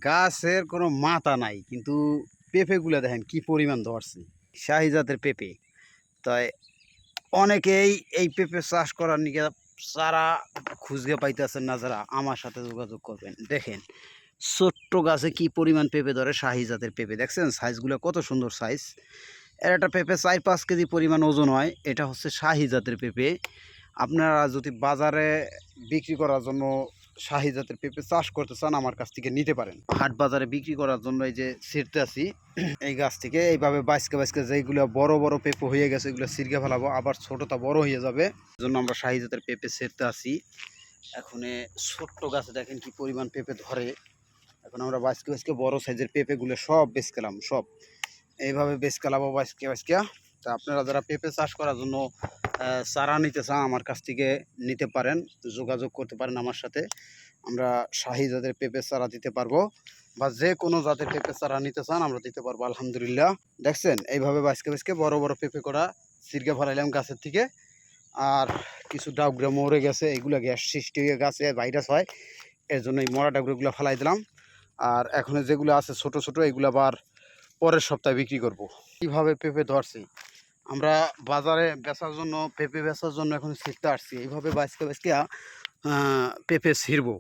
গাছের কোনো মাথা নাই, কিন্তু পেঁপেগুলো দেখেন কি পরিমাণ ধরছে। শাহি জাতের পেঁপে। তাই অনেকেই এই পেঁপে চাষ করার নিকে চারা খুঁজে পাইতেছেন না, যারা আমার সাথে যোগাযোগ করবেন। দেখেন ছোট্ট গাছে কি পরিমাণ পেঁপে ধরে। শাহি জাতের পেঁপে দেখছেন সাইজগুলো কত সুন্দর সাইজ। এর একটা পেঁপে 4-5 কেজি পরিমাণ ওজন হয়। এটা হচ্ছে শাহি জাতের পেঁপে। আপনারা যদি বাজারে বিক্রি করার জন্য শাহি জাতের পেঁপে চাষ করতে চান, আমার কাছ থেকে নিতে পারেন। হাট বাজারে বিক্রি করার জন্য এই যে ছিঁড়তে আছি এই গাছ থেকে এইভাবে বাইসকে বাইসকে যেগুলো বড় বড় পেঁপে হয়ে গেছে এগুলো ছিঁড়কে ফেলাবো, আবার ছোটটা বড় হয়ে যাবে। এই জন্য আমরা শাহি জাতের পেঁপে ছিঁড়তে আছি। এখন ছোট্ট গাছে দেখেন কি পরিমাণ পেঁপে ধরে। এখন আমরা বাইসকে বাইসকে বড় সাইজের পেঁপেগুলো সব বেচ গেলাম, সব এইভাবে বেচ গেলাবো বাইসকে বাইসকে। তা আপনারা যারা পেঁপে চাষ করার জন্য চারা নিতে চান, আমার কাছ থেকে নিতে পারেন, যোগাযোগ করতে পারেন আমার সাথে। আমরা শাহি জাতের পেঁপে চারা দিতে পারবো, বা যে কোনো জাতের পেঁপে চারা নিতে চান আমরা দিতে পারবো আলহামদুলিল্লাহ। দেখছেন এইভাবে বাঁচকে বাঁচকে বড় বড় পেঁপে করা সিরকে ফেলাইলাম গাছের থেকে। আর কিছু ডাউগুলো মরে গেছে, এগুলো গ্যাস সৃষ্টি হয়ে গাছে ভাইরাস হয়, এর জন্য এই মরা ডাউগুলো ফেলাই দিলাম। আর এখন যেগুলো আছে ছোট ছোট এগুলো আবার পরের সপ্তাহে বিক্রি করব। কীভাবে পেঁপে ধরছি আমরা বাজারে বেচার জন্য, পেঁপে বেচার জন্য এখন ছিঁড়তে আসছি। এইভাবে বাঁচকে বাঁচকে পেঁপে ছিঁড়বো।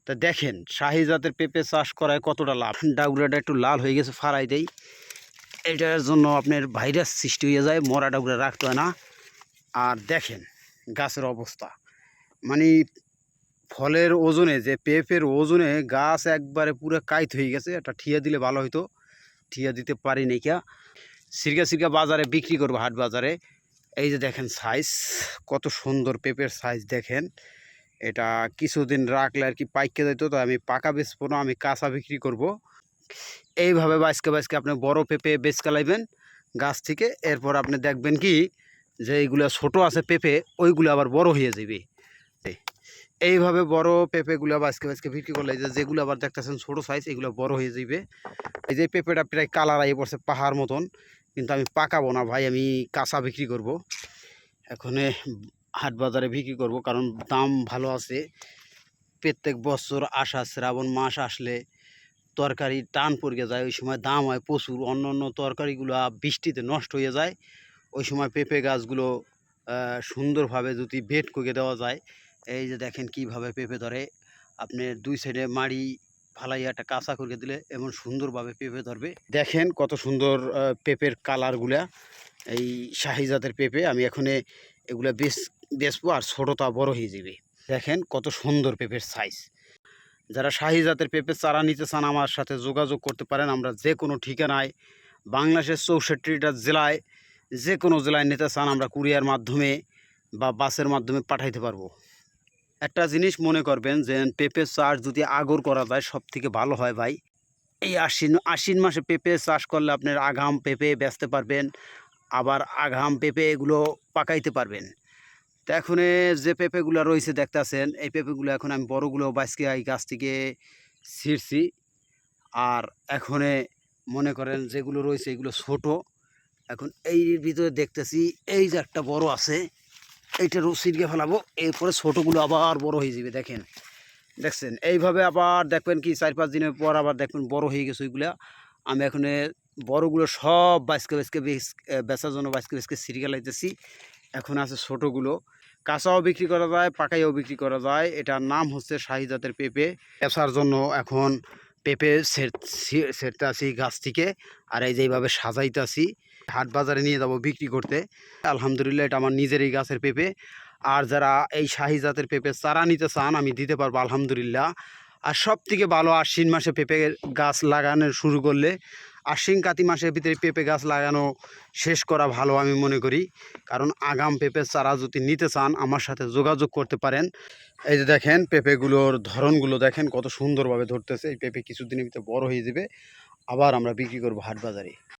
তা দেখেন শাহি জাতের পেঁপে চাষ করায় কতটা লাভ। ডাগুলাটা একটু লাল হয়ে গেছে, ফাড়াই দেই। এটার জন্য আপনার ভাইরাস সৃষ্টি হয়ে যায়, মরা ডাগুলা রাখতে হয় না। আর দেখেন গাছের অবস্থা, মানে ফলের ওজনে, যে পেঁপের ওজনে গাছ একবারে পুরো কাইত হয়ে গেছে। এটা ঠিয়া দিলে ভালো হইতো, ঠিয়া দিতে পারি নাই কিয়া। সিরকা সিরকা বাজারে বিক্রি করবো, হাট বাজারে। এই যে দেখেন সাইজ কত সুন্দর পেঁপের সাইজ দেখেন। এটা কিছুদিন রাখলে আর কি পাইকে যেত, তো আমি পাকা বেচবো না, আমি কাঁচা বিক্রি করব। এইভাবে বাইসকে বাইসকে আপনি বড় পেঁপে বেচকে লাইবেন গাছ থেকে। এরপর আপনি দেখবেন কি যে এইগুলো ছোট আছে পেঁপে, ওইগুলো আবার বড় হয়ে যাবে। এইভাবে বড় পেঁপেগুলো বাইসকে বাইসকে বিক্রি করলে যেগুলো আবার দেখতেছেন ছোট সাইজ, এগুলো বড় হয়ে যাবে। এই যে পেঁপেটা প্রায় কালার আইয়ে পড়ছে পাহাড় মতন, কিন্তু আমি পাকাবো না ভাই, আমি কাঁচা বিক্রি করব। এখন হাট বাজারে বিক্রি করব, কারণ দাম ভালো আছে। প্রত্যেক বছর শ্রাবণ মাস আসলে তরকারি টান পড়ে যায়, ওই সময় দাম হয় প্রচুর। অন্য অন্য তরকারিগুলো বৃষ্টিতে নষ্ট হয়ে যায়, ওই সময় পেঁপে গাছগুলো সুন্দরভাবে যদি বেড করে দেওয়া যায়। এই যে দেখেন কিভাবে পেঁপে ধরে। আপনি দুই সাইডে মাড়ি ফালাইয়া একটা কাঁচা করে দিলে এমন সুন্দরভাবে পেঁপে ধরবে। দেখেন কত সুন্দর পেঁপের কালারগুলা। এই শাহি জাতের পেঁপে আমি এখন এগুলা বেচবো, আর ছোটটা বড় হয়ে যাবে। দেখেন কত সুন্দর পেঁপের সাইজ। যারা শাহি জাতের পেঁপে চারা নিতে চান আমার সাথে যোগাযোগ করতে পারেন। আমরা যে কোনো ঠিকানায় বাংলাদেশের 64টা জেলায়, যে কোনো জেলায় নিতে চান আমরা কুরিয়ার মাধ্যমে বা বাসের মাধ্যমে পাঠাইতে পারবো। একটা জিনিস মনে করবেন যে পেঁপে চাষ যদি আগর করা যায় সব থেকে ভালো হয় ভাই। এই আশ্বিন মাসে পেঁপে চাষ করলে আপনার আগাম পেঁপে বেচতে পারবেন, আবার আগাম পেঁপে এগুলো পাকাইতে পারবেন। তো এখন যে পেঁপেগুলো রয়েছে দেখতেছেন, এই পেঁপেগুলো এখন আমি বড়গুলো বাইসকে এই গাছ থেকে ছিঁড়ছি। আর এখন মনে করেন যেগুলো রয়েছে এগুলো ছোট। এখন এই ভিতরে দেখতেছি এই যে একটা বড় আছে, এইটারও ছিঁড়কে ফেলাবো, এরপরে ছোটোগুলো আবার বড় হয়ে যাবে। দেখেন দেখছেন, এইভাবে আবার দেখবেন কি 4-5 দিনের পর আবার দেখবেন বড় হয়ে গেছে ওইগুলা। আমি এখন বড়গুলো সব বাইসকে বাইসকে বেচার জন্য বাইসকে বাইসকে ছিঁড়কে লাইতেছি। এখন আছে ছোটোগুলো, কাঁচাও বিক্রি করা যায়, পাকাইও বিক্রি করা যায়। এটার নাম হচ্ছে শাহি জাতের পেঁপে। বেচার জন্য এখন পেঁপে ছেড়তে আসি গাছ থেকে, আর এই যে এইভাবে সাজাইতে আসি, হাট বাজারে নিয়ে যাব বিক্রি করতে। আলহামদুলিল্লাহ এটা আমার নিজেরই গাছের পেঁপে। আর যারা এই শাহি জাতের পেঁপে চারা নিতে চান আমি দিতে পারবো আলহামদুলিল্লাহ। আর সব থেকে ভালো আশ্বিন মাসে পেঁপে গাছ লাগানো শুরু করলে, আশ্বিন কাতি মাসের ভিতরে পেঁপে গাছ লাগানো শেষ করা ভালো আমি মনে করি। কারণ আগাম পেঁপে চারা যদি নিতে চান আমার সাথে যোগাযোগ করতে পারেন। এই যে দেখেন পেঁপেগুলোর ধরনগুলো দেখেন কত সুন্দরভাবে ধরতেছে। এই পেঁপে কিছুদিনের ভিতরে বড় হয়ে যাবে, আবার আমরা বিক্রি করবো হাট বাজারে।